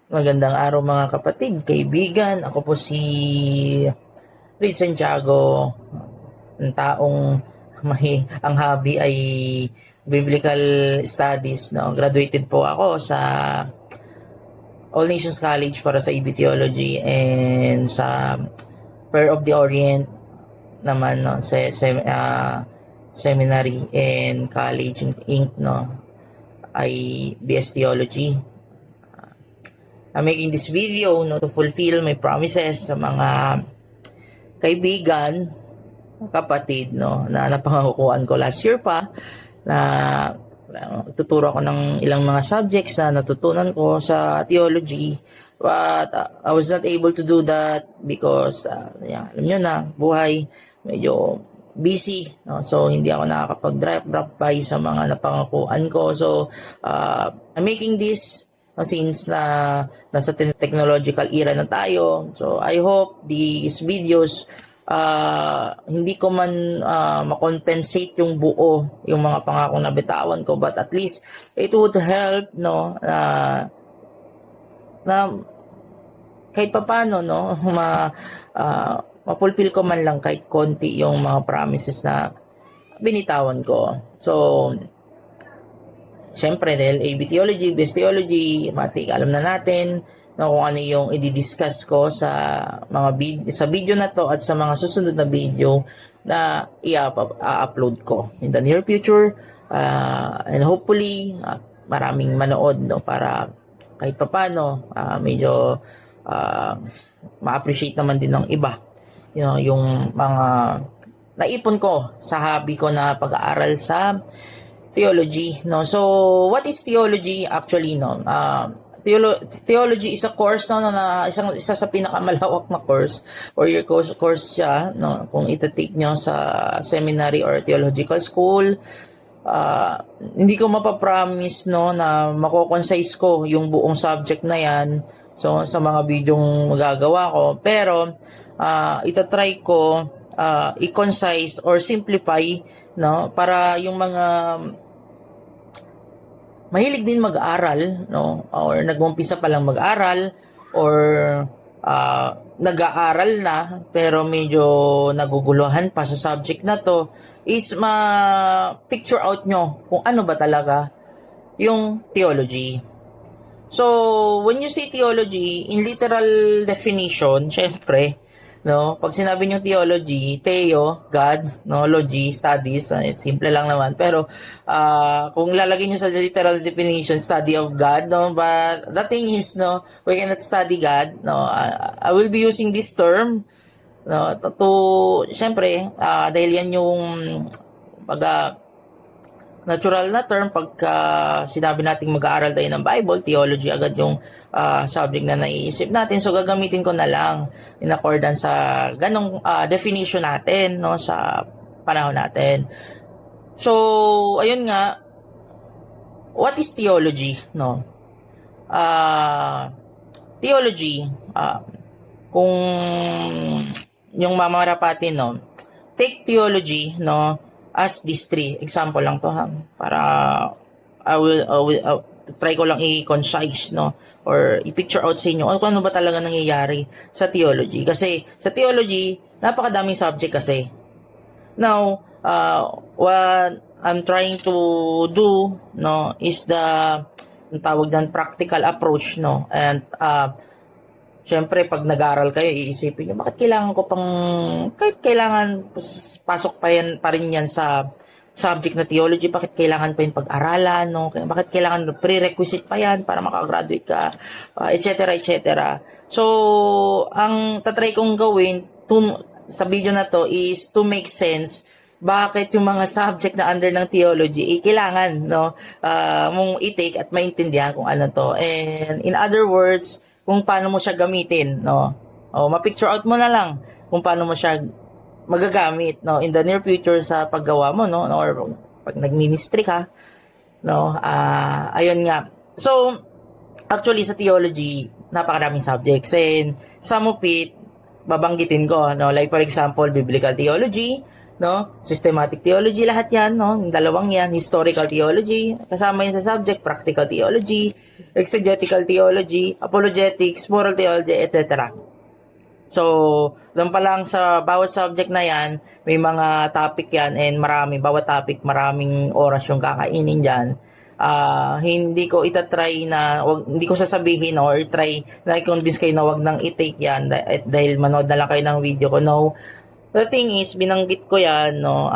Magandang araw mga kapatid, kaibigan. Ako po si Reed Santiago, ang taong ang hobby ay Biblical Studies. No? Graduated po ako sa All Nations College para sa EB Theology and sa Prayer of the Orient naman no, sa Seminary and College Inc. No, ay BS Theology. I'm making this video no, to fulfill my promises sa mga kaibigan, kapatid no, na napangakukuhan ko last year pa na tuturo ako ng ilang mga subjects na natutunan ko sa theology, but I was not able to do that because alam nyo na, buhay medyo busy no? So hindi ako nakakapag-drop by sa mga napangakuan ko. So I'm making this since na nasa technological era na tayo. So I hope these videos hindi ko man ma-compensate yung buo yung mga pangakong nabitawan ko, but at least it would help no na kahit papaano no ma-fulfill ko man lang kahit konti yung mga promises na binitawan ko. So siyempre, dahil AB Theology, BS Theology, matik, alam na natin na kung ano yung i-discuss ko sa mga sa video na to at sa mga susunod na video na i-upload ko in the near future, and hopefully maraming manood no, para kahit papano medyo ma-appreciate naman din ng iba yung mga naipon ko sa hobby ko na pag-aaral sa theology no. So what is theology actually no? Theology is a course no, na isa sa pinakamalawak na course or your course siya no, kung ita-take nyo sa seminary or theological school. Hindi ko mapapromise no na mako-concise ko yung buong subject na yan so sa mga bidyong magagawa ko, pero itatry ko i-concise or simplify no, para yung mga mahilig din mag-aral no, or nag-umpisa pa lang mag-aral or nag-aaral na pero medyo naguguluhan pa sa subject na to, is ma-picture out nyo kung ano ba talaga yung theology. So when you say theology in literal definition, syempre no, pag sinabi niyo theology, theo, God, no, logy, studies, simple lang naman. Pero kung lalagay niyo sa literal definition, study of God, no, but the thing is, no, we cannot study God, no. I will be using this term, no, to syempre, dahil yan yung natural na term pagka sinabi nating mag-aaral tayo ng Bible, theology agad yung subject na naiisip natin. So gagamitin ko na lang in accordance sa ganong definition natin no, sa panahon natin. So ayun nga, what is theology no? Theology, kung yung mamarapatin no, take theology no as these three. Example lang to ha, para I will try ko lang i-concise no, or i-picture out sa inyo kung ano ba talaga nangyayari sa theology. Kasi sa theology, napakadaming subject kasi. Now, what I'm trying to do no is ang tawag ng practical approach no, and syempre, pag nag-aaral kayo, iisipin nyo, bakit kailangan ko kahit kailangan pasok pa rin yan sa subject na theology, bakit kailangan pa yung pag-aralan, no? Bakit kailangan prerequisite pa yan para makagraduate ka, etc., etc. So, ang tatry kong gawin sa video na to is to make sense bakit yung mga subject na under ng theology kailangan no, mong i-take at maintindihan kung ano to. And in other words, kung paano mo siya gamitin, no? O, ma-picture out mo na lang kung paano mo siya magagamit, no? In the near future sa paggawa mo, no? Or pag nag-ministry ka, no? Ayun nga. So, actually sa theology, napakaraming subjects. And some of it, babanggitin ko, no? Like for example, biblical theology, no? Systematic theology, lahat yan, no? Yung dalawang yan, historical theology, kasama yan sa subject, practical theology, exegetical theology, apologetics, moral theology, etc. So, doon pa lang sa bawat subject na yan, may mga topic yan and bawat topic, maraming oras yung kakainin dyan. Hindi ko itatry na, hindi ko sasabihin or try na i-convince kayo na wag nang i-take yan dahil manood na lang kayo ng video ko. No, the thing is, binanggit ko yan, no,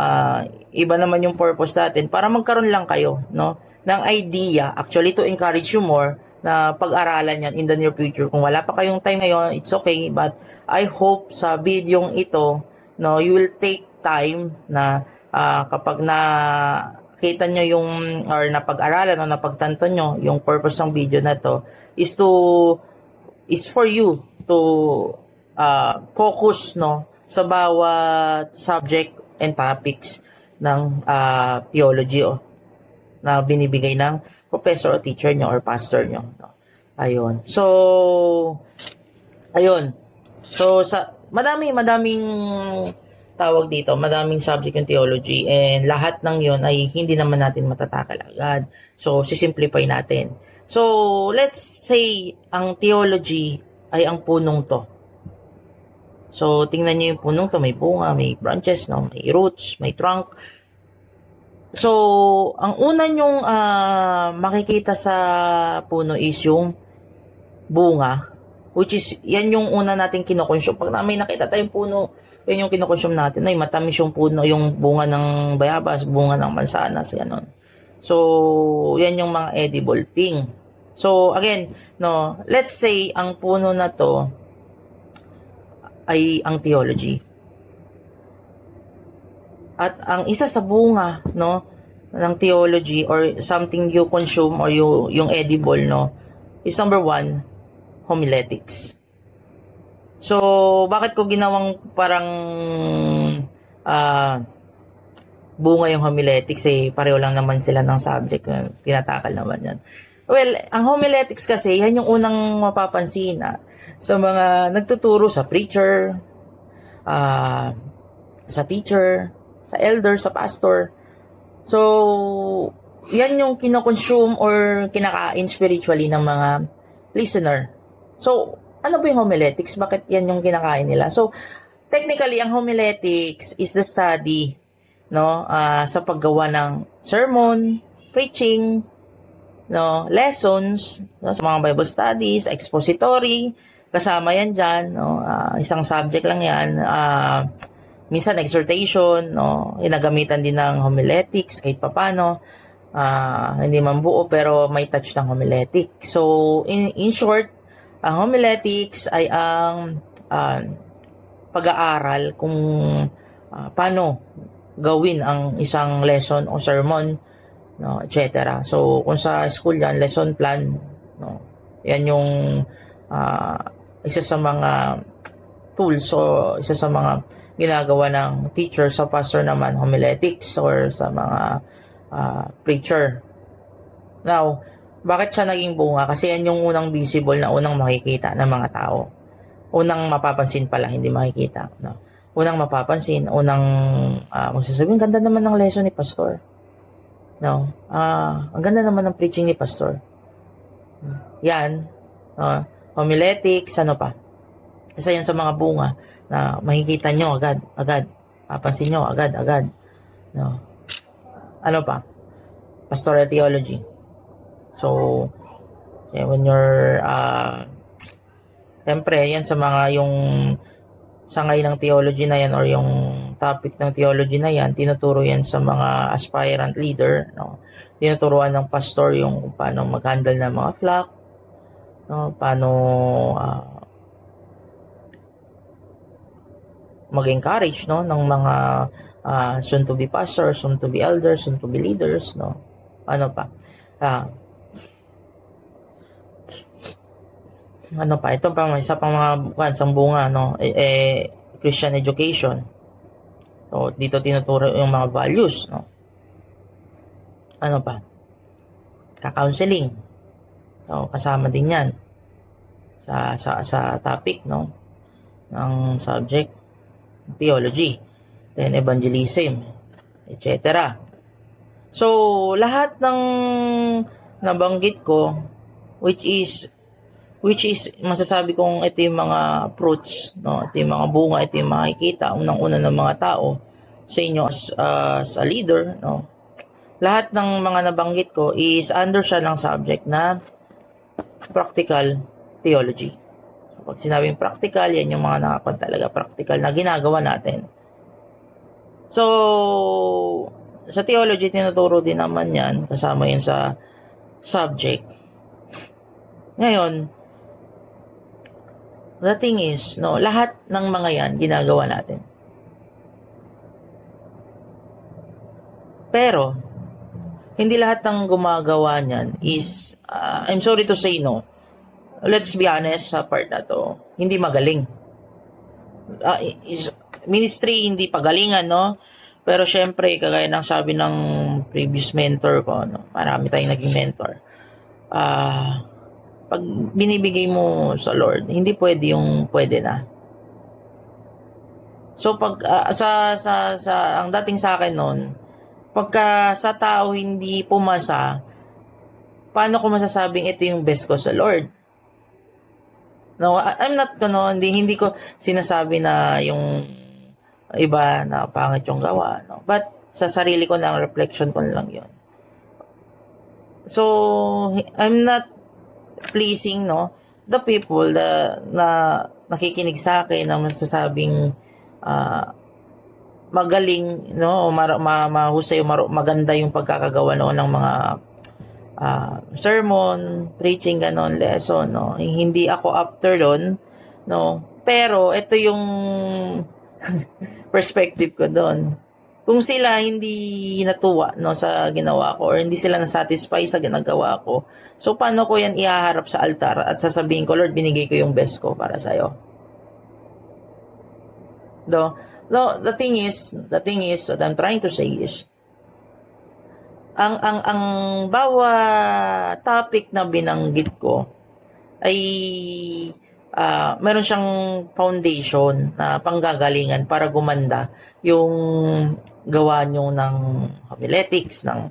iba naman yung purpose natin para magkaroon lang kayo, no, ng idea, actually to encourage you more na pag-aralan yan in the near future. Kung wala pa kayong time ngayon, it's okay, but I hope sa videong ito, no, you will take time na kapag na kita nyo yung or napag-aralan o napagtanto nyo yung purpose ng video na to is for you to focus, no, sa bawat subject and topics ng theology na binibigay ng professor o teacher nyo or pastor nyo, no? Ayun. So, ayun. So, madaming tawag dito, madaming subject yung theology and lahat ng yun ay hindi naman natin matatakal agad. So, sisimplify natin. So, let's say ang theology ay ang punong to. So, tingnan nyo yung punong to, may bunga, may branches, no? May roots, may trunk. So, ang una nyong makikita sa puno is yung bunga, which is, yan yung una natin kinokonsume. Pag may nakita tayong puno, yan yung kinokonsume natin. Ay, matamis yung puno, yung bunga ng bayabas, bunga ng mansanas, gano'n. So, yan yung mga edible thing. So, again, no, let's say, ang puno na to ay ang theology. At ang isa sa bunga, no, ng theology or something you consume or yung edible, no, is number 1, homiletics. So, bakit ko ginawang parang bunga yung homiletics? Pareho lang naman sila ng subject. Tinatakal naman yan. Well, ang homiletics kasi, yan yung unang mapapansin sa mga nagtuturo sa preacher, sa teacher, sa elder, sa pastor. So, yan yung kinoconsume or kinakain spiritually ng mga listener. So, ano ba yung homiletics? Bakit yan yung kinakain nila? So, technically, ang homiletics is the study, no, sa paggawa ng sermon, preaching, no, lessons, no, sa mga Bible studies, expository, kasama yan dyan, no, isang subject lang yan, minsan exhortation, no, ginagamitan din ng homiletics kahit papano, hindi man buo pero may touch ng homiletics. So, in short, ang homiletics ay ang pag-aaral kung paano gawin ang isang lesson o sermon, no, etc. So, kung sa school yan, lesson plan, no, yan yung isa sa mga tools o isa sa mga ginagawa ng teacher. Sa pastor naman, homiletics or sa mga preacher. Now, bakit siya naging bunga? Kasi yan yung unang visible na unang makikita ng mga tao. Unang mapapansin pala, hindi makikita. No? Unang mapapansin, magsasabihin, ganda naman ng lesson ni pastor. No? Ang ganda naman ng preaching ni pastor. Yan. Homiletics, ano pa? Isa yan sa mga bunga na makikita nyo agad. Papansin nyo agad. No? Ano pa? Pastoral theology. So, when you're, siyempre, yan sa mga yung sangay ng theology na yan or yung topic ng theology na yan, tinuturo yan sa mga aspirant leader, no? Tinuturuan ng pastor yung paano mag-handle ng mga flock, no? Paano mag-encourage, no, ng mga soon to be pastors, soon to be elders, soon to be leaders, no? Ano pa? Ito pa, isa pang mga isang bunga, no, Christian education. So, dito tinuturo yung mga values, no. Ano pa? Ka-counseling. So, kasama din yan sa topic, no, ng subject theology. then evangelism, etc. So, lahat ng nabanggit ko, which is masasabi kong ito yung mga fruits, no? Ito yung mga bunga, ito yung makikita unang-una ng mga tao sa inyo as a leader, no? Lahat ng mga nabanggit ko is under siya ng subject na practical theology. So, pag sinabing practical, yan yung mga nakakon talaga practical na ginagawa natin. So, sa theology, tinuturo din naman yan, kasama yun sa subject. Ngayon, the thing is, no, lahat ng mga yan, ginagawa natin. Pero, hindi lahat ng gumagawa niyan is, I'm sorry to say no, let's be honest sa part na to, hindi magaling. Ministry, hindi pagalingan, no? Pero syempre, kagaya ng sabi ng previous mentor ko, no? Marami tayong naging mentor. Pag binibigay mo sa Lord, hindi pwede yung pwede na. So, pag, ang dating sa akin noon, pagka sa tao hindi pumasa, paano ko masasabing ito yung best ko sa Lord? No, I'm not, no, hindi ko sinasabi na yung iba na pangit yung gawa, no? But sa sarili ko na, reflection ko lang yun. So, I'm not pleasing, no, the people na nakikinig sa akin na masasabing magaling, no, mahusay, maganda yung pagkakagawa noon ng mga sermon, preaching, ganon, lesson, no. Hindi ako after doon, no. Pero ito yung perspective ko doon. Kung sila hindi natuwa, no, sa ginawa ko, or hindi sila nasatisfy sa ginagawa ko, so paano ko yan ihaharap sa altar at sasabihin ko, Lord, binigay ko yung best ko para sa'yo? No, the thing is, what I'm trying to say is, ang bawat topic na binanggit ko ay meron siyang foundation na panggagalingan para gumanda yung gawa nyo ng homiletics, ng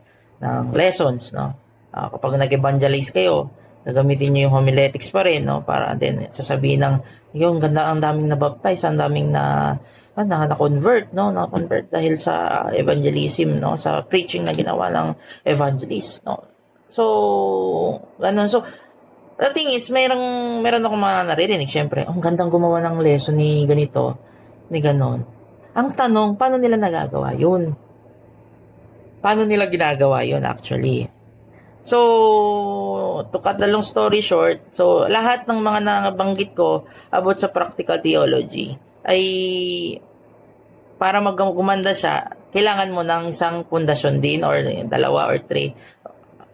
lessons, no? Kapag nag-evangelize kayo, gagamitin nyo yung homiletics pa rin, no? Para din sasabihin ng, yung ganda, ang daming na-baptize, ang daming na-convert, no? Na-convert dahil sa evangelism, no? Sa preaching na ginawa ng evangelist, no? So, ganun. So, the thing is, meron akong mga naririnig, syempre, ang gandang gumawa ng lesson ni ganito, ni ganon. Ang tanong, paano nila nagagawa yun? Paano nila ginagawa yun, actually? So, to cut the long story short, so, lahat ng mga nabanggit ko about sa practical theology ay para gumanda siya, kailangan mo ng isang pundasyon din or dalawa or three.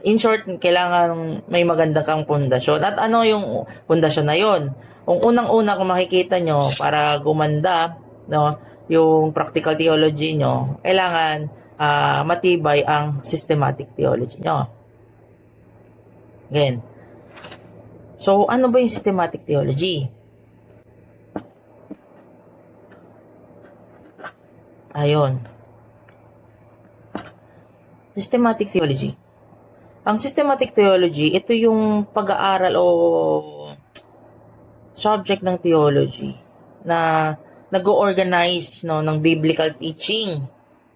In short, kailangan may maganda kang pundasyon. At ano yung pundasyon na yon? Kung unang-una kung makikita nyo, para gumanda, no, yung practical theology nyo, kailangan matibay ang systematic theology nyo. Again. So, ano ba yung systematic theology? Ayun. Systematic theology. Ang systematic theology, ito yung pag-aaral o subject ng theology na nag-organize, no, ng biblical teaching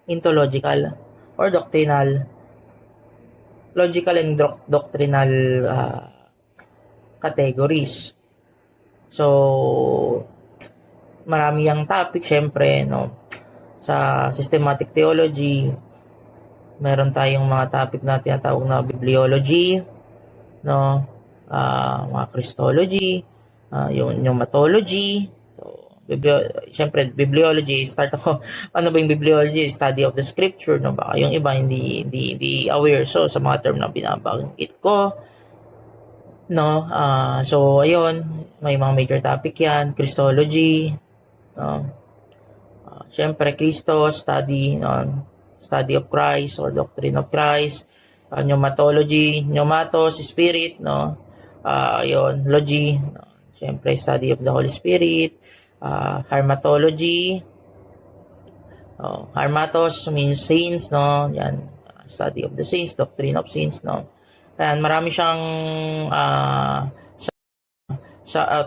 into logical or doctrinal, logical and doctrinal categories. So, marami yung topic, syempre, no, sa systematic theology. Meron tayong mga topic na tinatawag na bibliology, no, mga Christology, yung pneumatology. So, siyempre, bibliology, start ako, ano ba yung bibliology? Study of the scripture, no? Baka yung iba hindi aware. So, sa mga term na binabanggit ko, no, so, ayun, may mga major topic yan, Christology, no, siyempre, Christos, study, no, study of Christ or doctrine of Christ, pneumatology, pneumatos, spirit, no, yun, logy, no? Siyempre, study of the Holy Spirit, hermatology, Harmatos means saints, no? Yan, study of the saints, doctrine of saints, no? Ayan, marami siyang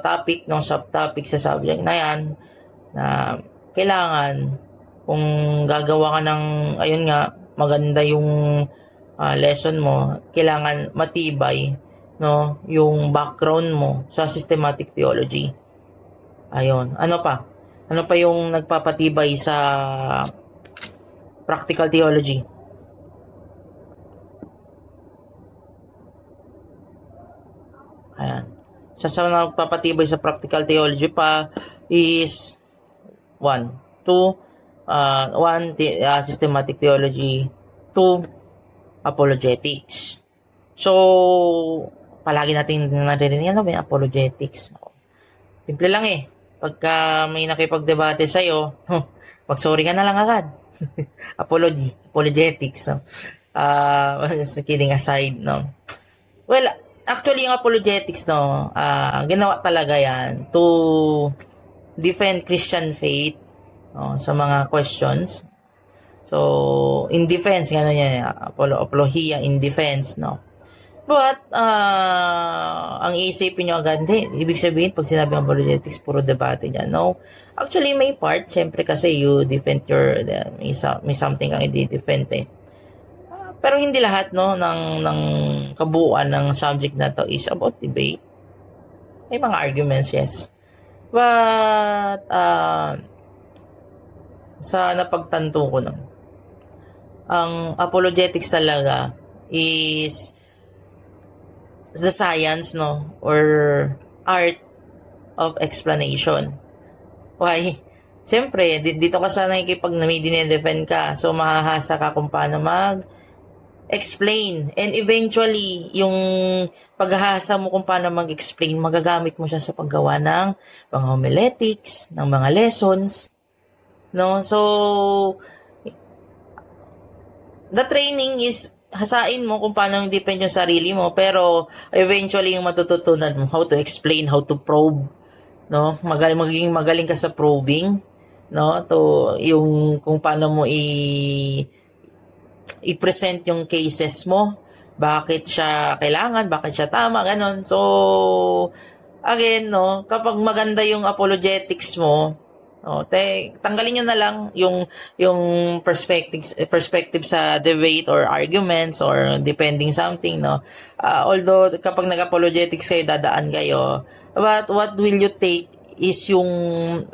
topic, no, subtopic sa subject na yan na kailangan kung gagawa ka ng, ayun nga, maganda yung lesson mo, kailangan matibay, no, yung background mo sa systematic theology. Ayun. Ano pa? Ano pa yung nagpapatibay sa practical theology? Ayan. Sa nagpapatibay sa practical theology pa is 1, systematic theology, 2, apologetics. So, palagi natin naririnig, ano ba yung apologetics? Simple lang eh. Pagka may nakipagdebate sa'yo, mag-sorry ka na lang agad. Apologetics. No? Kidding aside, no? Well, actually, yung apologetics, no, ginawa talaga yan to defend Christian faith, no, sa mga questions. So, in defense, gano'n yan, apologia in defense, no. But, ang iisipin nyo agad, hindi, ibig sabihin, pag sinabi ng apologetics, puro debate dyan, no. Actually, may part, syempre kasi you defend may something kang i-defend eh. Pero hindi lahat, no, ng kabuuan ng subject na to is about debate. May mga arguments, yes. But, sa napagtanto ko no, ang apologetics talaga is the science, no, or art of explanation. Why? Siyempre, dito ka sa nakikipag may dinedefend ka, so mahahasa ka kung paano explain. And eventually, yung paghahasa mo kung paano mag-explain, magagamit mo siya sa paggawa ng mga homiletics, ng mga lessons. No? So, the training is hasain mo kung paano i-depend yung sarili mo, pero eventually yung matututunan mo, how to explain, how to probe. No? Magiging magaling ka sa probing. No? To, yung kung paano mo i-present yung cases mo, bakit siya kailangan, bakit siya tama, ganon. So, again, no, kapag maganda yung apologetics mo, tanggalin nyo na lang yung perspective sa debate or arguments or depending something, no. Although, kapag nag-apologetics kayo, dadaan kayo, but what will you take is yung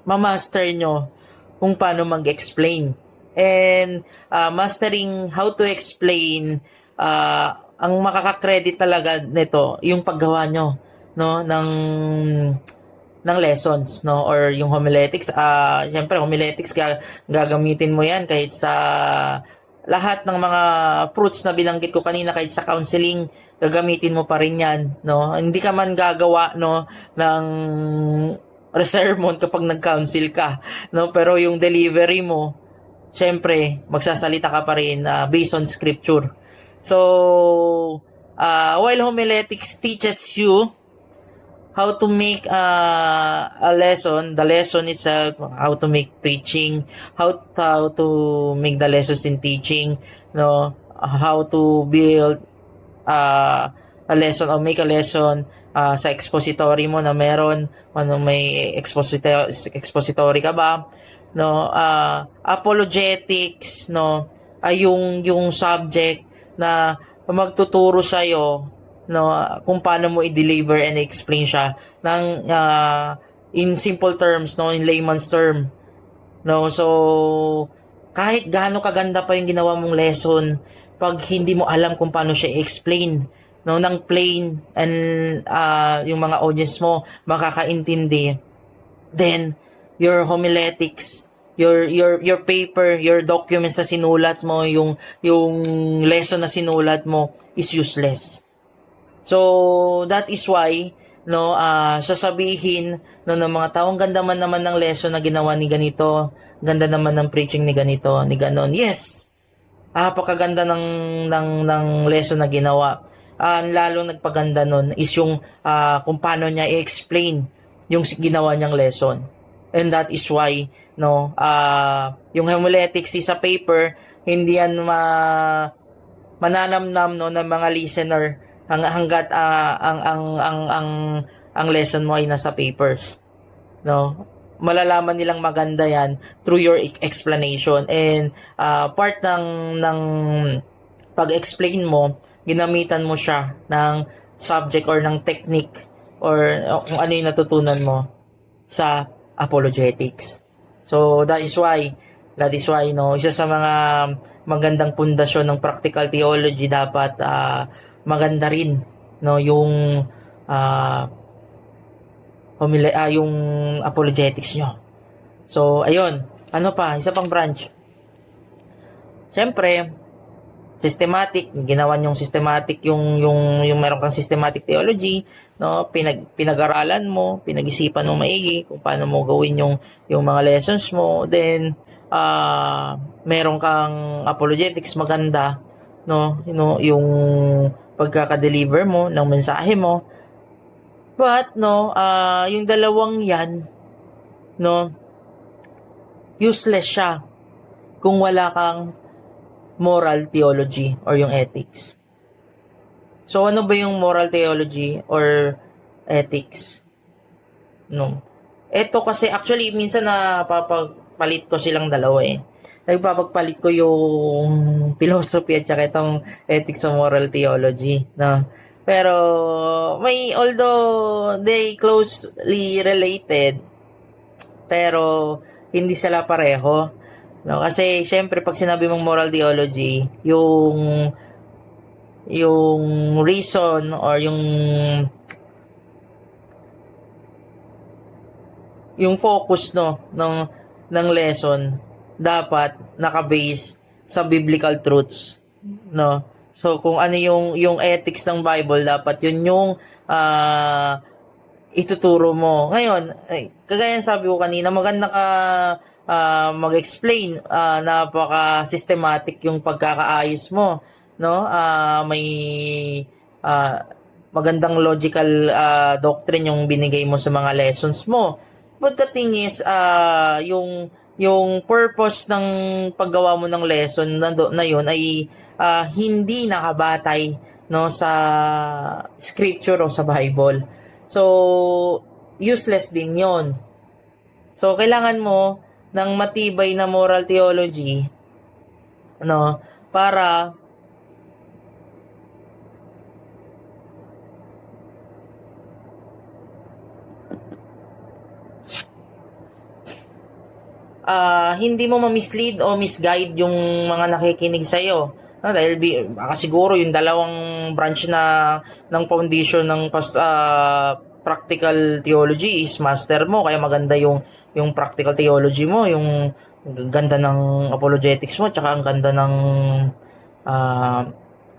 mamaster nyo kung paano mag-explain. And mastering how to explain, ang makaka-credit talaga nito yung paggawa nyo, no, ng lessons, no, or yung homiletics. Syempre homiletics gagamitin mo yan kahit sa lahat ng mga fruits na binanggit ko kanina, kahit sa counseling gagamitin mo pa rin yan, no. Hindi ka man gagawa, no, ng sermon kapag nag-counsel ka, no, pero yung delivery mo, syempre, magsasalita ka pa rin based on scripture. So, while homiletics teaches you how to make a lesson, the lesson itself, how to make preaching, how to make the lessons in teaching, no, how to build a lesson or make a lesson sa expository mo na meron, may expository ka ba, no, apologetics, no, ay yung subject na magtuturo sa iyo, no, kung paano mo i-deliver and explain siya ng in simple terms, no, in layman's term, no. So kahit gaano kaganda pa yung ginawa mong lesson, pag hindi mo alam kung paano siya i-explain, no, ng plain, and yung mga audience mo makakaintindi, then your homiletics, your paper, your documents na sinulat mo, yung lesson na sinulat mo is useless. So that is why, no, sasabihin, no, ng mga tao, ang ganda man naman ng lesson na ginawa ni ganito, ganda naman ng preaching ni ganito, ni ganon. Yes, napakaganda ng lesson na ginawa. Lalo nagpaganda nun is yung kung paano niya i-explain yung ginawa niyang lesson. And that is why, no, yung homiletics is a paper, hindi yan mananamnam, no, ng mga listener hanggat ang lesson mo ay nasa papers, no. Malalaman nilang maganda yan through your explanation, and part ng pag-explain mo, ginamitan mo siya ng subject or ng technique or kung ano yung natutunan mo sa apologetics. So that is why no, isa sa mga magandang pundasyon ng practical theology, dapat maganda rin, no, yung yung apologetics nyo. So ayun, ano pa, isa pang branch. Siyempre, systematic, ginawa yung systematic, yung meron kang systematic theology, no, pinag-aralan mo, pinag-isipan mo maigi kung paano mo gawin yung mga lessons mo. Then meron kang apologetics maganda, no, yung pagkaka-deliver mo ng mensahe mo. But no, yung dalawang yan, no, useless siya kung wala kang moral theology or yung ethics. So ano ba yung moral theology or ethics? No. Ito kasi actually minsan napapagpalit ko silang dalawa eh. Nagpapagpalit ko yung philosophy at saka itong ethics sa moral theology, no. Pero although they closely related, pero hindi sila pareho. No, kasi syempre pag sinabi mong moral theology, yung reason or yung focus, no, ng lesson dapat naka-base sa biblical truths, no. So kung ano yung ethics ng Bible, dapat yun yung ituturo mo. Ngayon, kagaya sabi ko kanina, maganda ka mag-explain, napaka-systematic yung pagkakaayos mo, no? May magandang logical doctrine yung binigay mo sa mga lessons mo. But the thing is, yung purpose ng paggawa mo ng lesson na yun ay hindi nakabatay, no, sa scripture o sa Bible. So useless din yon. So kailangan mo ng matibay na moral theology, no, para hindi mo ma-mislead o misguide yung mga nakikinig sa'yo. No, dahil baka siguro yung dalawang branch ng foundation ng practical theology is master mo, kaya maganda yung practical theology mo, yung ganda ng apologetics mo, tsaka ang ganda ng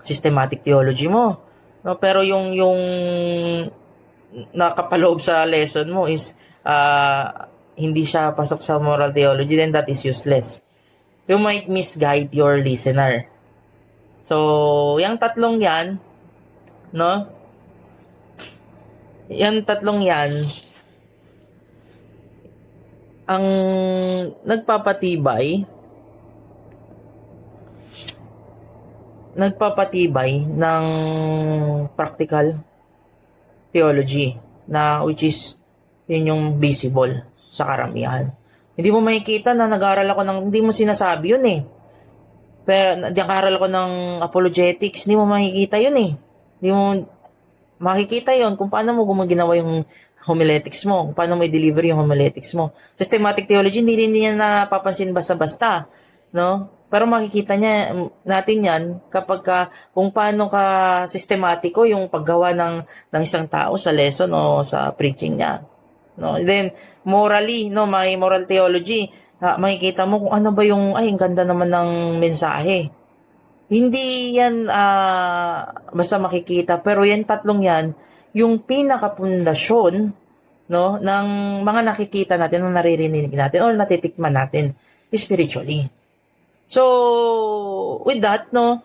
systematic theology mo. No, pero yung nakapaloob sa lesson mo is hindi siya pasok sa moral theology, then that is useless. You might misguide your listener. So, yung tatlong yan, no? Yung tatlong yan, ang nagpapatibay ng practical theology, na which is yun yung visible sa karamihan. Hindi mo makikita na nag-aaral ako hindi mo sinasabi yun eh. Pero nag-aaral ako ng apologetics, hindi mo makikita yun eh. Hindi mo makikita yun kung paano mo gumaginawa yung homiletics mo, kung paano mo i-deliver yung homiletics mo. Systematic theology, hindi rin niya napapansin basta-basta, no? Pero makikita natin yan kapag kung paano ka sistematiko yung paggawa ng isang tao sa lesson o sa preaching niya. No? Then, morally, no, may moral theology, makikita mo kung ano ba ang ganda naman ng mensahe. Hindi yan basta makikita, pero yan tatlong yan, yung pinakapundasyon, no, ng mga nakikita natin, o naririnig natin, o natitikman natin spiritually. So, with that, no,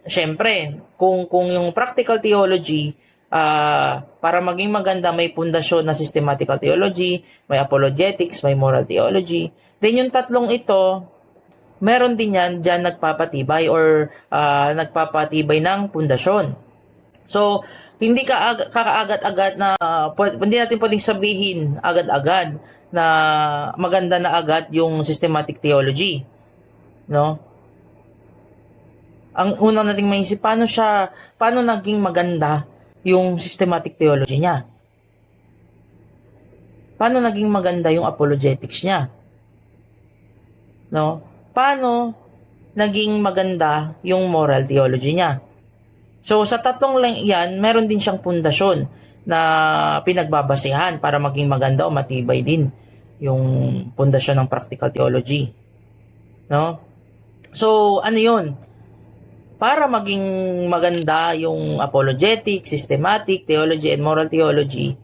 syempre, kung yung practical theology Para maging maganda, may pundasyon na systematical theology, may apologetics, may moral theology. Then yung tatlong ito, meron din yan dyan nagpapatibay or nagpapatibay ng pundasyon. So, hindi ka kakaagad-agad na hindi natin pwedeng sabihin agad-agad na maganda na agad yung systematic theology, no? Ang unang nating maisip, paano naging maganda yung systematic theology niya? Paano naging maganda yung apologetics niya? No? Paano naging maganda yung moral theology niya? So, sa tatlong lang yan, meron din siyang pundasyon na pinagbabasehan para maging maganda o matibay din yung pundasyon ng practical theology. No? So, ano yun? Para maging maganda yung apologetic, systematic theology, and moral theology,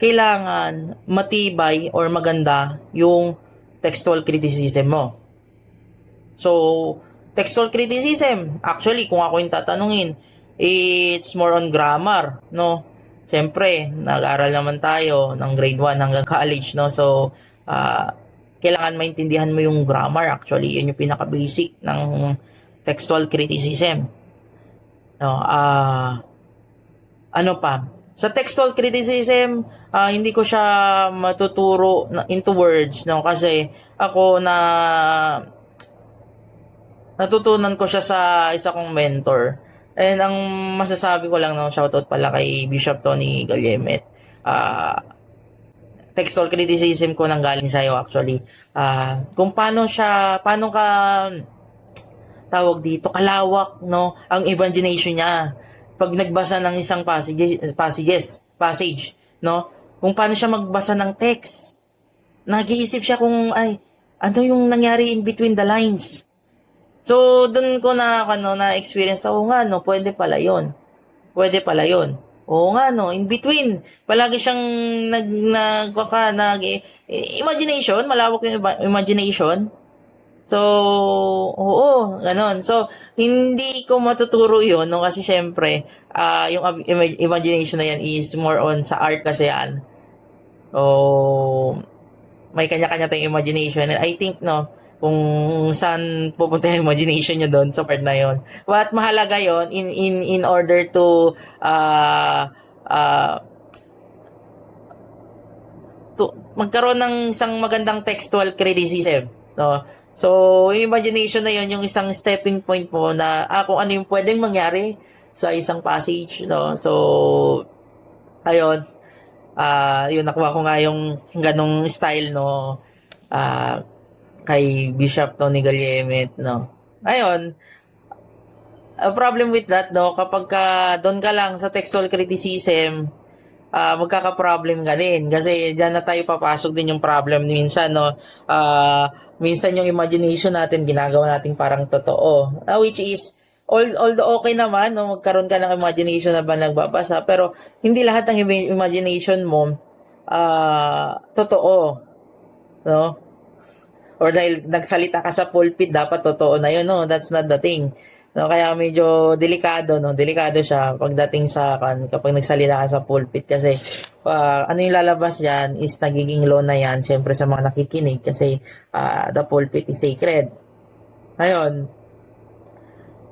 kailangan matibay or maganda yung textual criticism mo. So, textual criticism, actually, kung ako yung tatanungin, it's more on grammar, no? Siyempre, nag-aral naman tayo ng grade 1 hanggang college, no? So, kailangan maintindihan mo yung grammar. Actually, yun yung pinaka-basic ng textual criticism. No, ano pa? Sa textual criticism, hindi ko siya matuturo into words, no? Kasi ako natutunan ko siya sa isa kong mentor. And ang masasabi ko lang, no, shoutout pala kay Bishop Tony Galyemet. Textual criticism ko nang galing sa'yo actually. Kung paano ka tawag dito, kalawak, no, ang imagination niya pag nagbasa ng isang passage, no, kung paano siya magbasa ng text. Nag-iisip siya kung, ano yung nangyari in between the lines. So, dun ko na experience, nga, no, pwede pala yun. Oo nga, no, in between, palagi siyang imagination, malawak yung imagination. So, oo, ganon. So, hindi ko matuturo yun, no? Kasi syempre, yung imagination na yan is more on sa art kasi yan. So, may kanya-kanya tayong imagination. And I think, no, kung saan pupunta yung imagination nyo doon sa part na yon. But mahalaga yon in order to magkaroon ng isang magandang textual criticism, no? So, yung imagination na yon yung isang stepping point mo na kung ano yung pwedeng mangyari sa isang passage, no? So, ayun. Yun, nakuha ko nga yung ganong style, no? Kay Bishop Tony Galyemet, no? Ayun. A problem with that, no? Kapag doon ka lang sa textual criticism, magkaka-problem ka din. Kasi dyan na tayo papasok din yung problem minsan, no? Minsan yung imagination natin, ginagawa natin parang totoo. Which is, although okay naman, no, magkaroon ka ng imagination na ba nagbabasa, pero hindi lahat ng imagination mo totoo. No? Or dahil nagsalita ka sa pulpit, dapat totoo na yun. No, that's not the thing. No, kaya medyo delikado, no? Delikado siya pagdating sa kapag nagsalita ka sa pulpit kasi ano yung lalabas diyan is nagiging law na yan syempre sa mga nakikinig kasi the pulpit is sacred. Ayun.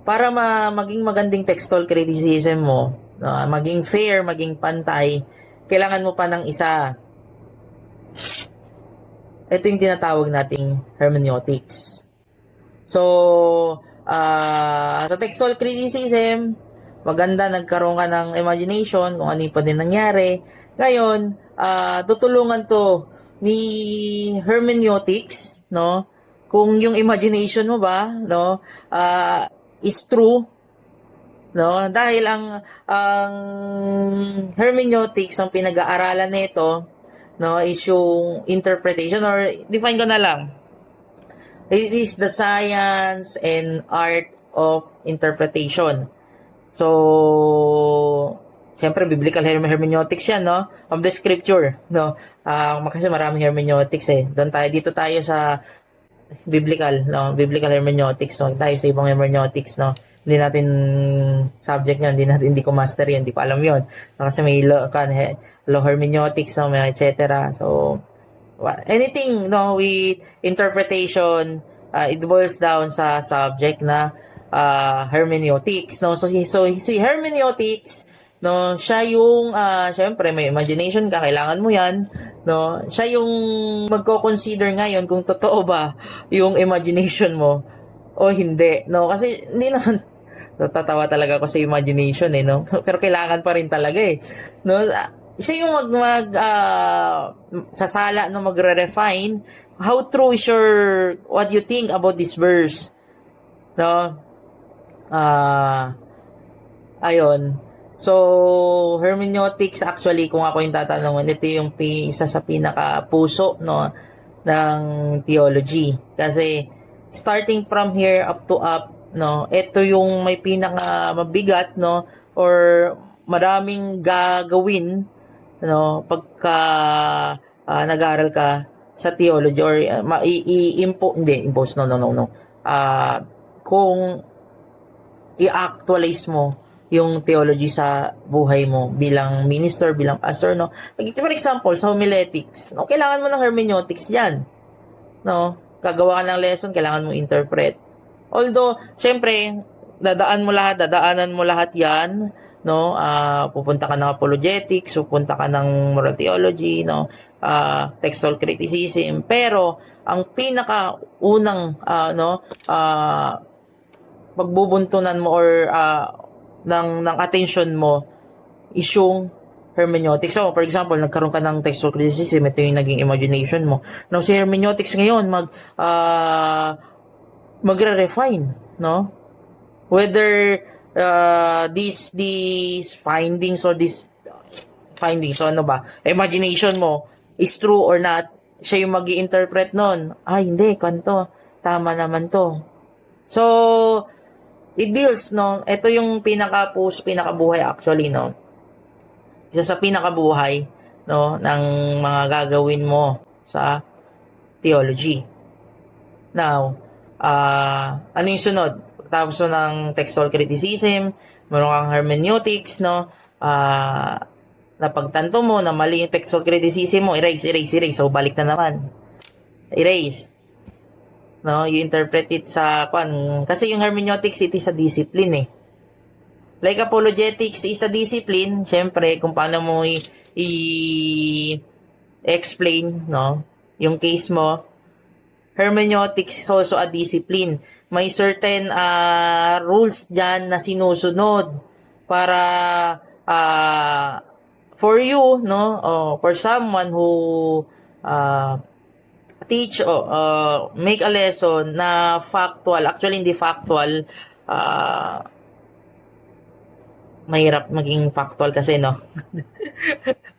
Para maging magandang textual criticism mo, no, maging fair, maging pantay, kailangan mo pa ng isa. Ito yung tinatawag nating hermeneutics. So, sa textual criticism, maganda nagkaroon ka ng imagination kung ano yung pwede nangyari. Ngayon, tutulungan to ni hermeneutics, no? Kung yung imagination mo ba, no, is true, no? Dahil ang hermeneutics, ang pinag-aaralan nito, no, is yung interpretation or define ko na lang. It is the science and art of interpretation. So, siyempre, biblical hermeneutics yan, no? Of the scripture, no? Kasi maraming hermeneutics, eh. Dito tayo sa biblical, no? Biblical hermeneutics, no? Tayo sa ibang hermeneutics, no? hindi natin subject yun, hindi ko master yun, hindi ko alam yun. Kasi may law hermeneutics, no, may et cetera. So, anything, no, with interpretation, it boils down sa subject na hermeneutics, no. So si hermeneutics, no, siya yung syempre may imagination ka, kailangan mo 'yan, no. Siya yung magko-consider ngayon kung totoo ba yung imagination mo o hindi, no. Kasi hindi naman natatawa talaga ako sa imagination no. Pero kailangan pa rin talaga no. Siya yung sasala no, magre-refine how true is what you think about this verse, no. Ayun. So, hermeneutics actually, kung ako yung tatanungin, ito yung isa sa pinaka-puso, no, ng theology. Kasi, starting from here up to up, no, ito yung may pinaka-mabigat, no, or maraming gagawin, no, pagka nag-aaral ka sa theology, or impose, no. Kung i-actualize mo yung theology sa buhay mo bilang minister, bilang pastor, no? For example, sa homiletics, no? Kailangan mo ng hermeneutics yan, no? Gagawa ka ng lesson, kailangan mo interpret. Although, syempre, dadaanan mo lahat yan, no? Pupunta ka ng apologetics, pupunta ka ng moral theology, no? Textual criticism, pero ang pinaka-unang, pagbubuntunan mo or ng attention mo is yung hermeneutics. So, for example, nagkaroon ka ng textual criticism, ito yung naging imagination mo. Now, si hermeneutics ngayon, magre-refine, no? Whether these findings or these findings, so ano ba, imagination mo is true or not, siya yung mag-i-interpret nun. Hindi, kanto, tama naman to. So, it deals, no? Ito yung pinakabuhay actually, no? Isa sa pinakabuhay, no, ng mga gagawin mo sa theology. Now, ano yung sunod? Tapos ng textual criticism, meron kang hermeneutics, no? Napagtanto mo na mali yung textual criticism mo, erase. So, balik na naman. Erase. No, you interpret it sa kasi yung hermeneutics, it is a discipline like apologetics is a discipline. Syempre kung paano mo i-explain, no, yung case mo. Hermeneutics is also a discipline. May certain rules dyan na sinusunod para for you, no, for someone who teach o make a lesson na factual. Actually, hindi factual. Mahirap maging factual kasi, no?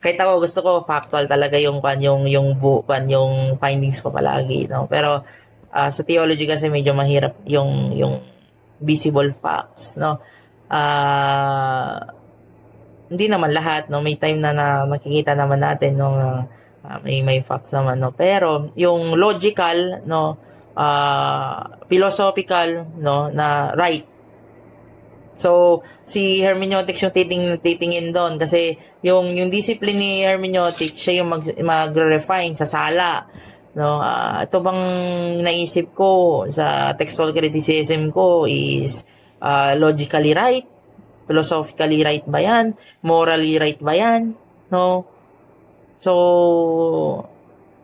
Kahit ako, gusto ko factual talaga yung findings ko palagi, no? Pero sa theology kasi medyo mahirap yung visible facts, no? Hindi naman lahat, no? May time na makikita naman natin, no? May facts naman, no, pero yung logical, no, philosophical, no, na right. So si hermeneutics yung titingin doon kasi yung discipline ni hermeneutics, siya yung mag-refine sa sala, no. Ito bang naisip ko sa textual criticism ko is logically right, philosophically right ba yan, morally right ba yan, no. So,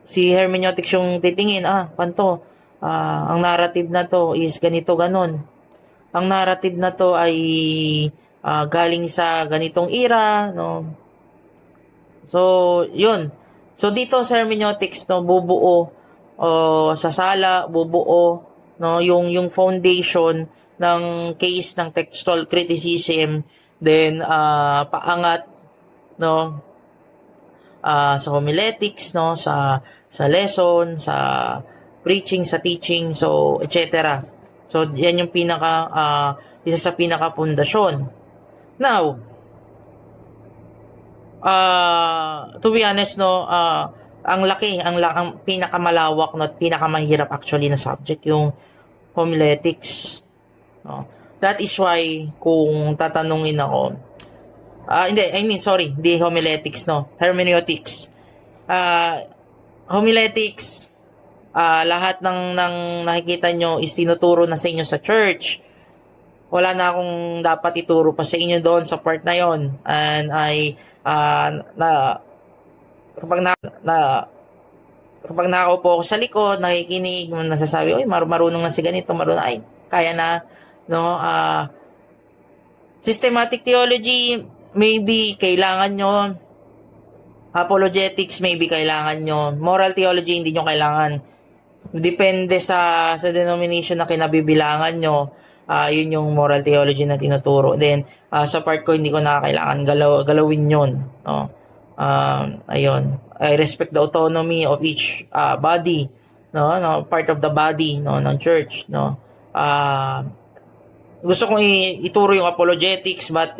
si hermeneutics yung titingin, panto, ang narrative na to is ganito, ganon. Ang narrative na to ay galing sa ganitong era, no? So, yun. So, dito sa hermeneutics, no, bubuo, sa sala, bubuo, no, yung foundation ng case ng textual criticism, then, paangat, no, sa homiletics, no, sa lesson, sa preaching, sa teaching, so etc. So yan yung isa sa pinaka pundasyon. Now, to be honest, no, ang pinakamalawak, no, at pinakamahirap actually na subject yung homiletics, no. That is why, kung tatanungin ako, hindi homiletics, no, hermeneutics. Ah, Homiletics, lahat ng nakikita nyo is tinuturo na sa inyo sa church. Wala na akong dapat ituro pa sa inyo doon sa part na yon. And kapag kapag nakaupo ako sa likod, nakikinig, nasasabi, oy, marunong na si ganito, marunong, ay, kaya na, no, systematic theology, maybe kailangan nyo. Apologetics, maybe kailangan nyo. Moral theology, hindi nyo kailangan. Depende sa denomination na kinabibilangan nyo. Yun yung moral theology na tinuturo. Then, sa part ko, hindi ko na kailangan galawin yun. No? Ayun. I respect the autonomy of each body. No? Part of the body, no? Ng church. No? Gusto kong ituro yung apologetics, but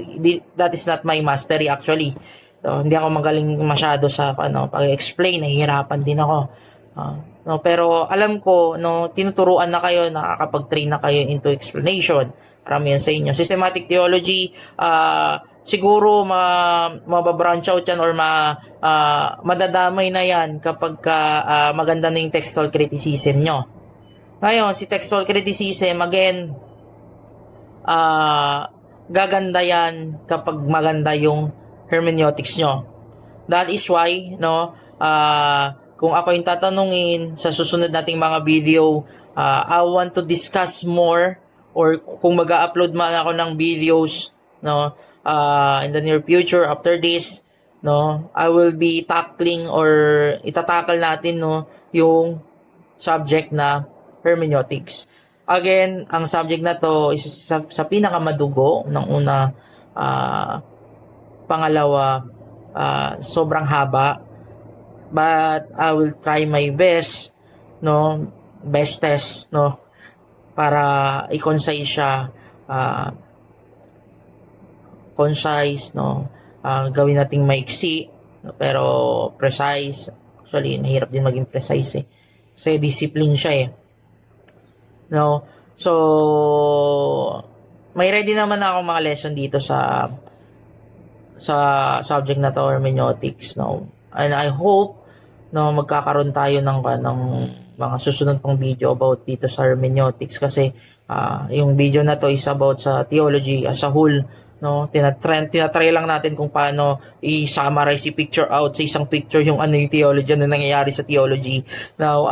that is not my mastery actually. So, hindi ako magaling masyado sa pag-explain, nahihirapan din ako. No, pero alam ko, no, tinuturuan na kayo, nakakapag-train na kayo into explanation. Marami yan sa inyo. Systematic theology, siguro mababranch out yan or madadamay na yan kapag maganda na yung textual criticism nyo. Ngayon, si textual criticism, again, gaganda yan kapag maganda yung hermeneutics nyo. That is why, no, kung ako yung tatanungin sa susunod nating mga video, I want to discuss more, or kung mag-upload man ako ng videos, no, in the near future after this, no, I will be tackling or itatakal natin, no, yung subject na hermeneutics. Again, ang subject na to is sa pinakamadugo ng una, pangalawa, sobrang haba, but I will try my best, no, bestest, no, para i-concise siya, concise, no, gawin nating maiksi, no, pero precise. Actually, mahirap din maging precise kasi discipline siya no. So, may ready naman ako mga lesson dito sa subject na to, hermeneutics, no. And I hope, no, magkakaroon tayo ng mga susunod pang video about dito sa hermeneutics kasi yung video na to is about sa theology as a whole, no. Tinatry lang natin kung paano i-summarize, i-picture out sa isang picture yung yung theology na nangyayari sa theology. Now,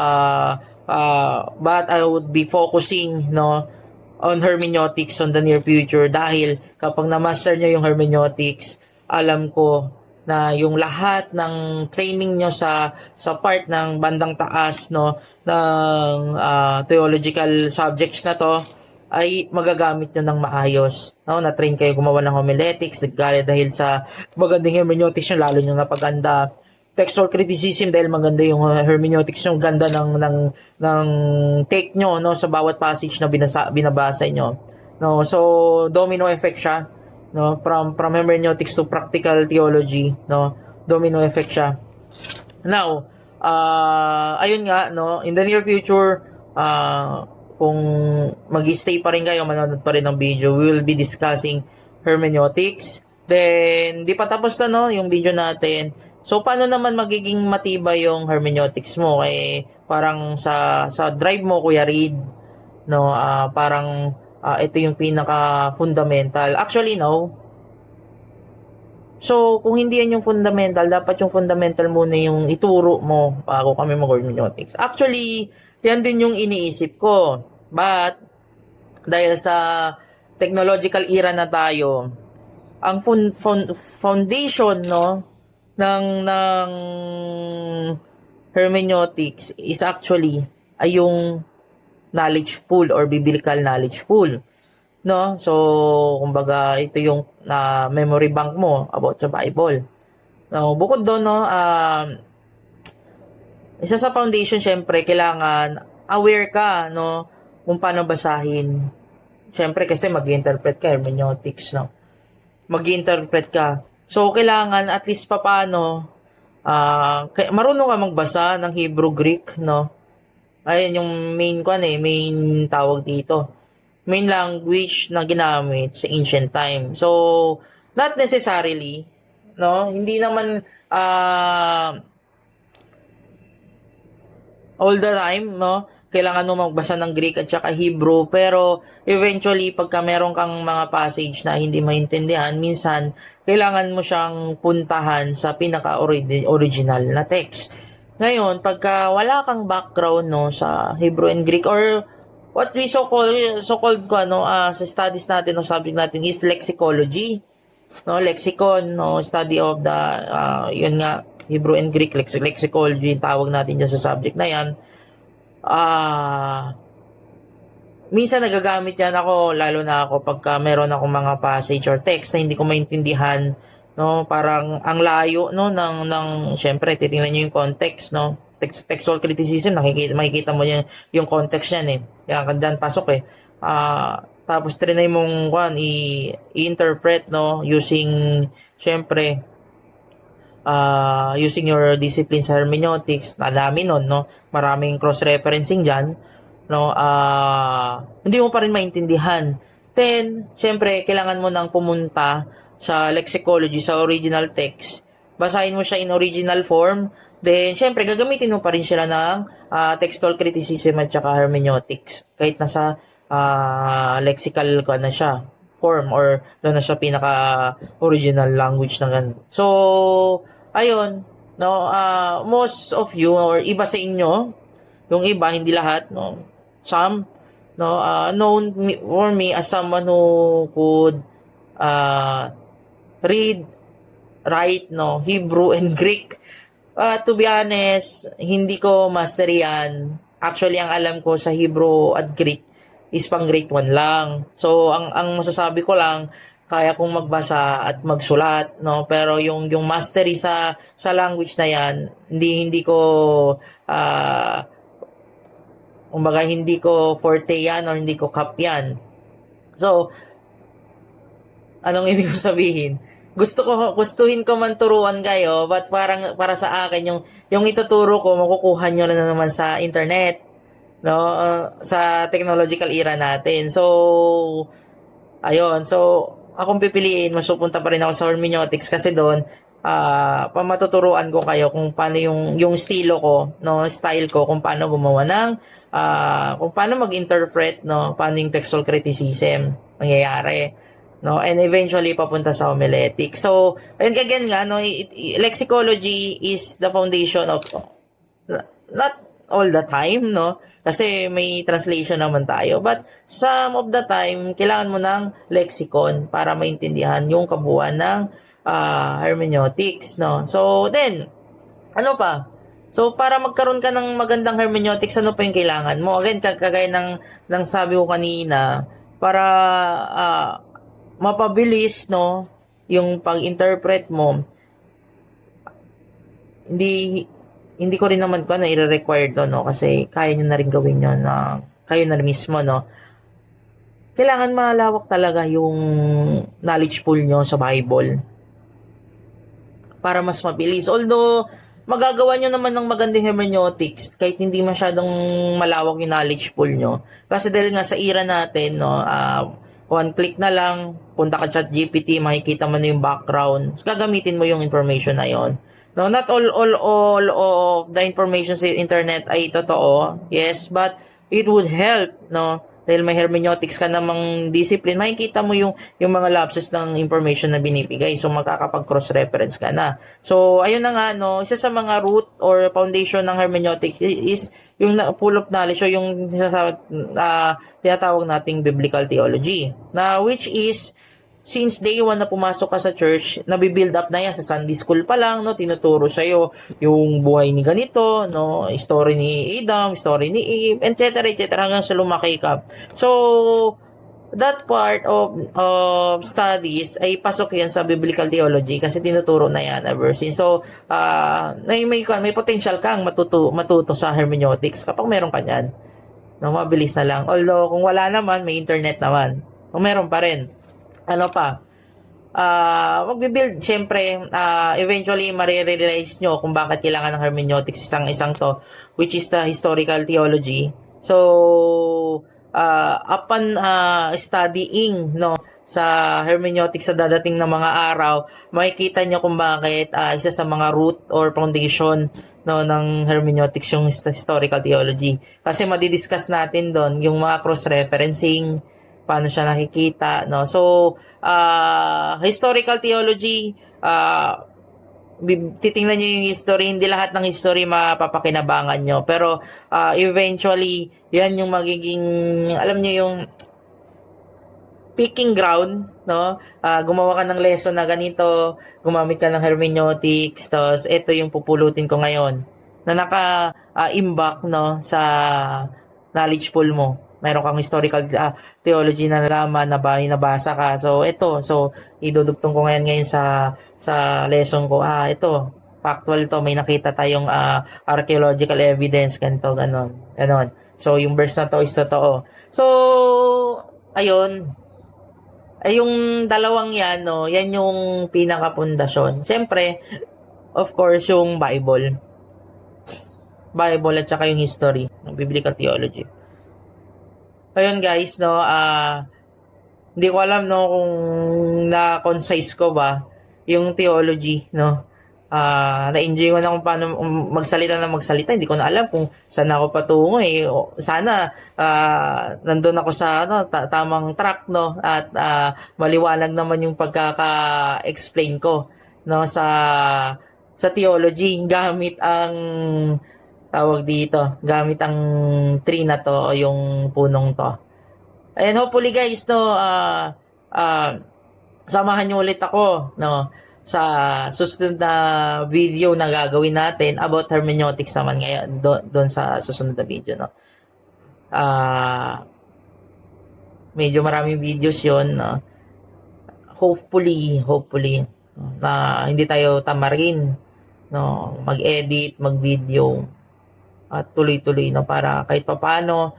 but I would be focusing, no, on hermeneutics on the near future dahil kapag na-master nyo yung hermeneutics, alam ko na yung lahat ng training nyo sa part ng bandang taas, no, ng theological subjects na to ay magagamit nyo ng maayos, no. Na-train kayo gumawa ng homiletics dahil sa magandang hermeneutics nyo, lalo nyo napaganda. Textual criticism dahil maganda yung hermeneutics nyo, ganda ng take nyo, no, sa bawat passage na binabasa nyo, no. So domino effect siya, no, from hermeneutics to practical theology, no, domino effect siya. Now, ayun nga, no, in the near future, kung mag-stay pa rin kayo, manonood pa rin ng video, we will be discussing hermeneutics. Then di pa tapos na, no, yung video natin. So, paano naman magiging matibay yung hermeneutics mo? Parang sa drive mo, Kuya Reed, no, parang ito yung pinaka-fundamental. Actually, no. So, kung hindi yan yung fundamental, dapat yung fundamental muna yung ituro mo bago kami mag-hermeneutics. Actually, yan din yung iniisip ko. But, dahil sa technological era na tayo, ang foundation, no, ng hermeneutics is actually ay yung knowledge pool or biblical knowledge pool, no. So kumbaga ito yung memory bank mo about sa Bible. Now, bukod doon, no, isa sa foundation, syempre kailangan aware ka, no, kung paano basahin. Syempre kasi mag-interpret ka, hermeneutics, no, mag-interpret ka. So, kailangan at least papaano, marunong ka magbasa ng Hebrew, Greek, no? Ayun yung main main tawag dito. main language na ginamit sa ancient time. So, not necessarily, no? Hindi naman all the time, no? Kailangan mo magbasa ng Greek at saka Hebrew, pero eventually, pagka meron kang mga passage na hindi maintindihan, minsan, kailangan mo siyang puntahan sa pinaka-original na text. Ngayon, pagka wala kang background, no, sa Hebrew and Greek, or what we so-called ko, sa studies natin, o subject natin is lexicology, no, lexicon, no, study of the, yun nga, Hebrew and Greek, lexicology, tawag natin dyan sa subject na yan. Minsan nagagamit yan ako, lalo na ako pagka meron akong mga passage or text na hindi ko maintindihan, no, parang ang layo, no, ng syempre titingnan niyo yung context, no, textual criticism, makikita mo yung context niyan, kaya kandan pasok, tapos trinay mong i-interpret, no, using syempre using your discipline sa hermeneutics. Nadami nun, no, maraming cross-referencing dyan, no, hindi mo pa rin maintindihan. Then, syempre, kailangan mo nang pumunta sa lexicology, sa original text. Basahin mo siya in original form. Then, syempre, gagamitin mo pa rin sila ng textual criticism at saka hermeneutics. Kahit nasa lexical na siya, form, or doon na siya pinaka-original language na ganun. So, ayun, no, most of you, or iba sa inyo, yung iba, hindi lahat, no, some, no, known for me as someone who could read, write, no, Hebrew and Greek. To be honest, hindi ko master yan. Actually, ang alam ko sa Hebrew at Greek is pang grade 1 lang. So, ang masasabi ko lang, kaya kong magbasa at magsulat, no, pero yung mastery sa language na yan, hindi ko kumbaga hindi ko forte yan, or hindi ko cap yan. So, anong ibig sabihin? Gustuhin ko man turuan kayo, but para sa akin yung ituturo ko, makukuha nyo na naman sa internet, no, sa technological era natin. So, ayun, so akong pipiliin, masupunta pa rin ako sa hermeneutics kasi doon, matuturuan ko kayo kung paano yung estilo ko, no, style ko, kung paano gumawa ng, kung paano mag-interpret, no, paano yung textual criticism mangyayari, no, and eventually papunta sa homiletics. So, and again nga, no, lexicology is the foundation of, not all the time, no, kasi may translation naman tayo. But some of the time, kailangan mo ng lexicon para maintindihan yung kabuuan ng hermeneutics, no? So, then, ano pa? So, para magkaroon ka ng magandang hermeneutics, ano pa yung kailangan mo? Again, kagaya ng sabi ko kanina, para mapabilis, no, yung pag-interpret mo, hindi ko rin naman ko na i-require doon, no, kasi kaya nyo na rin gawin yun na kayo na rin mismo, no. Kailangan malawak talaga yung knowledge pool nyo sa Bible para mas mabilis. Although, magagawa nyo naman ng magandang hermeneutics kahit hindi masyadong malawak yung knowledge pool nyo. Kasi dahil nga sa era natin, no, one click na lang, punta ka ChatGPT, makikita mo na yung background, gagamitin mo yung information na yon. No, not all of the information sa internet ay totoo. Yes, but it would help, no? Dahil may hermeneutics ka namang discipline, makikita mo yung mga lapses ng information na binibigay. So, makakapag-cross-reference ka na. So, ayun na nga, no? Isa sa mga root or foundation ng hermeneutics is yung full of knowledge o yung tinatawag nating biblical theology. Na which is, since day 1 na pumasok ka sa church, nabibuild up na yan sa Sunday school pa lang, no? Tinuturo sa'yo yung buhay ni ganito, no? Story ni Adam, story ni Eve, etc. hanggang sa lumaki ka. So, that part of studies ay pasok yan sa biblical theology kasi tinuturo na yan ever since. So, may potential kang matuto sa hermeneutics kapag meron ka yan. No, mabilis na lang. Although, kung wala naman, may internet naman. Kung meron pa rin. Ano pa? Magbibuild, syempre, eventually, marirealize nyo kung bakit kailangan ng hermeneutics isang to, which is the historical theology. So, upon studying, no, sa hermeneutics sa dadating na mga araw, makikita nyo kung bakit isa sa mga root or foundation, no, ng hermeneutics yung historical theology. Kasi madidiscuss natin doon yung mga cross-referencing, paano siya nakikita, no. So, historical theology, titingnan nyo yung history, hindi lahat ng history mapapakinabangan nyo. Pero eventually, yan yung magiging, alam nyo yung picking ground, no? Gumawa ka ng lesson na ganito, gumamit ka ng hermeneutics, tapos ito yung pupulutin ko ngayon na naka-imbak, no, sa knowledge pool mo. Meron kang historical theology na nalaman, nabasa ka. So, ito. So, idudugtong ko ngayon sa lesson ko. Ito. Factual to. May nakita tayong archaeological evidence. Ganito, ganon. So, yung verse na to is totoo. So, ayun. Ay, yung dalawang yan, no, yan yung pinaka-pundasyon. Siyempre, of course, yung Bible. Bible at saka yung history ng biblical theology. Ayun guys, no, hindi ko alam, no, kung na-concise ko ba yung theology, no. Na-enjoy ko na kung paano magsalita. Hindi ko na alam kung saan ako patungo eh. Sana nandun ako sa tamang track, no, at maliwanag naman yung pagkaka-explain ko, no, sa theology gamit ang gamit ang tree na to o yung punong to. And hopefully guys, no, samahan nyo ulit ako, no, sa susunod na video na gagawin natin about hermeneutics naman ngayon, doon sa susunod na video, no. Medyo maraming videos yon, no. Hopefully, hindi tayo tamarin, no, mag-edit, mag-video, at tuloy-tuloy, no, para kahit papaano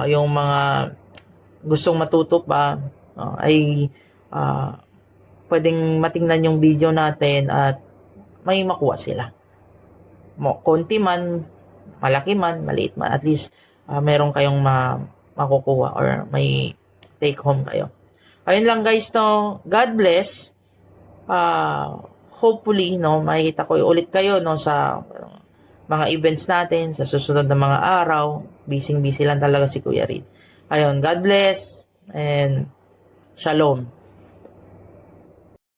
yung mga gustong matuto pa ay pwedeng matingnan yung video natin at may makuha sila. Konti man, malaki man, maliit man, at least meron kayong makukuha or may take home kayo. Ayun lang guys, no. God bless. Hopefully, no, makikita ko ulit kayo, no, sa mga events natin sa susunod na mga araw. Busy lang talaga si Kuya Reed. Ayun, God bless and shalom.